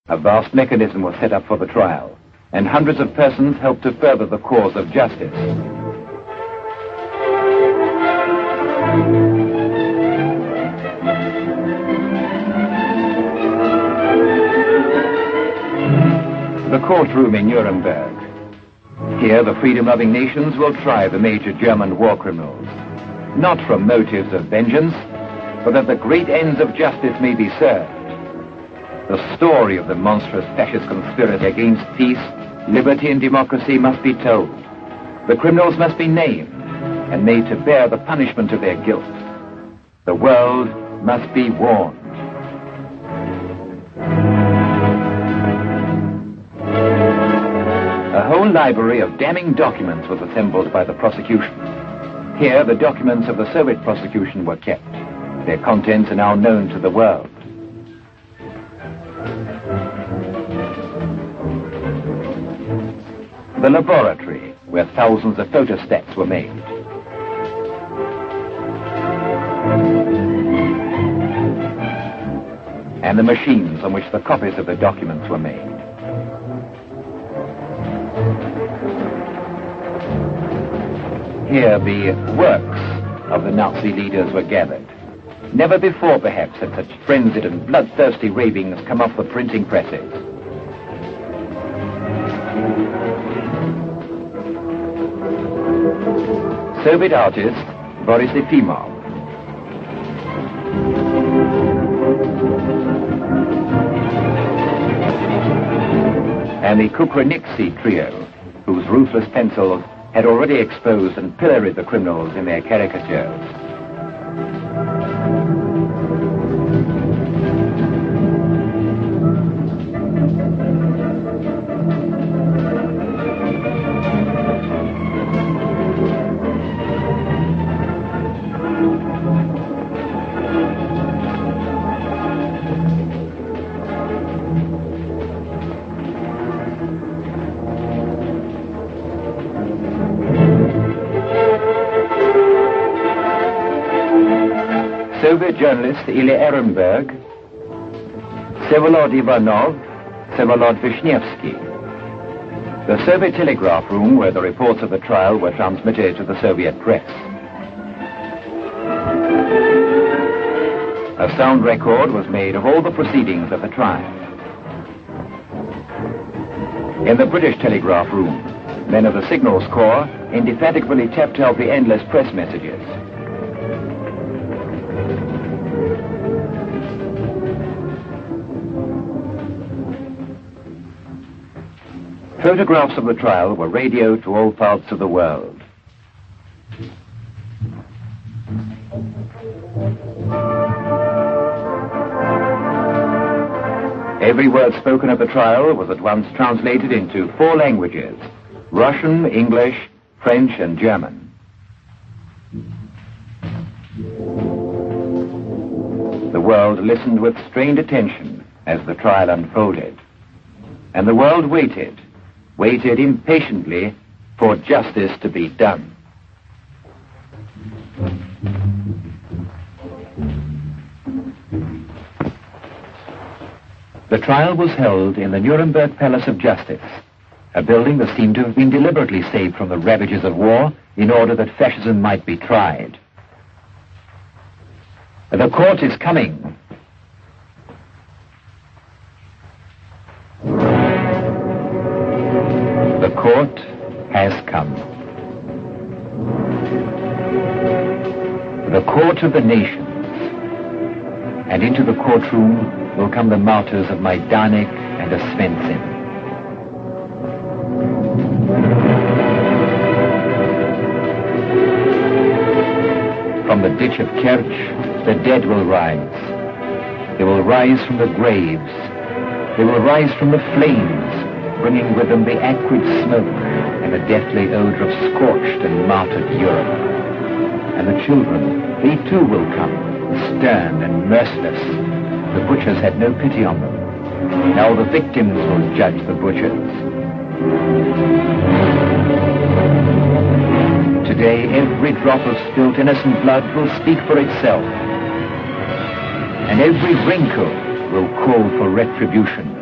A vast mechanism was set up for the trial, and hundreds of persons helped to further the cause of justice. The courtroom in Nuremberg. Here the freedom-loving nations will try the major German war criminals, not from motives of vengeance, but that the great ends of justice may be served. The story of the monstrous fascist conspiracy against peace, liberty and democracy must be told. The criminals must be named and made to bear the punishment of their guilt. The world must be warned. A whole library of damning documents was assembled by the prosecution. Here, the documents of the Soviet prosecution were kept. Their contents are now known to the world. The laboratory, where thousands of photostats were made. And the machines on which the copies of the documents were made. Here the works of the Nazi leaders were gathered. Never before, perhaps, had such frenzied and bloodthirsty ravings come off the printing presses. Soviet artist Boris Efimov. And the Kukreniksi trio, whose ruthless pencils had already exposed and pilloried the criminals in their caricatures. Soviet journalist Ilya Ehrenberg, Vsevolod Ivanov, Vsevolod Vishnevsky. The Soviet telegraph room where the reports of the trial were transmitted to the Soviet press. A sound record was made of all the proceedings of the trial. In the British telegraph room, men of the Signals Corps indefatigably tapped out the endless press messages. Photographs of the trial were radioed to all parts of the world. Every word spoken at the trial was at once translated into 4 languages: Russian, English, French, and German. The world listened with strained attention as the trial unfolded. And the world waited impatiently for justice to be done. The trial was held in the Nuremberg Palace of Justice, a building that seemed to have been deliberately saved from the ravages of war in order that fascism might be tried. The court is coming. The court has come. The court of the nations. And into the courtroom will come the martyrs of Majdanek and Oswiecim. From the ditch of Kerch, the dead will rise. They will rise from the graves. They will rise from the flames, bringing with them the acrid smoke and the deathly odor of scorched and martyred Europe. And the children, they too will come, stern and merciless. The butchers had no pity on them. Now the victims will judge the butchers. Today, every drop of spilt innocent blood will speak for itself. And every wrinkle will call for retribution.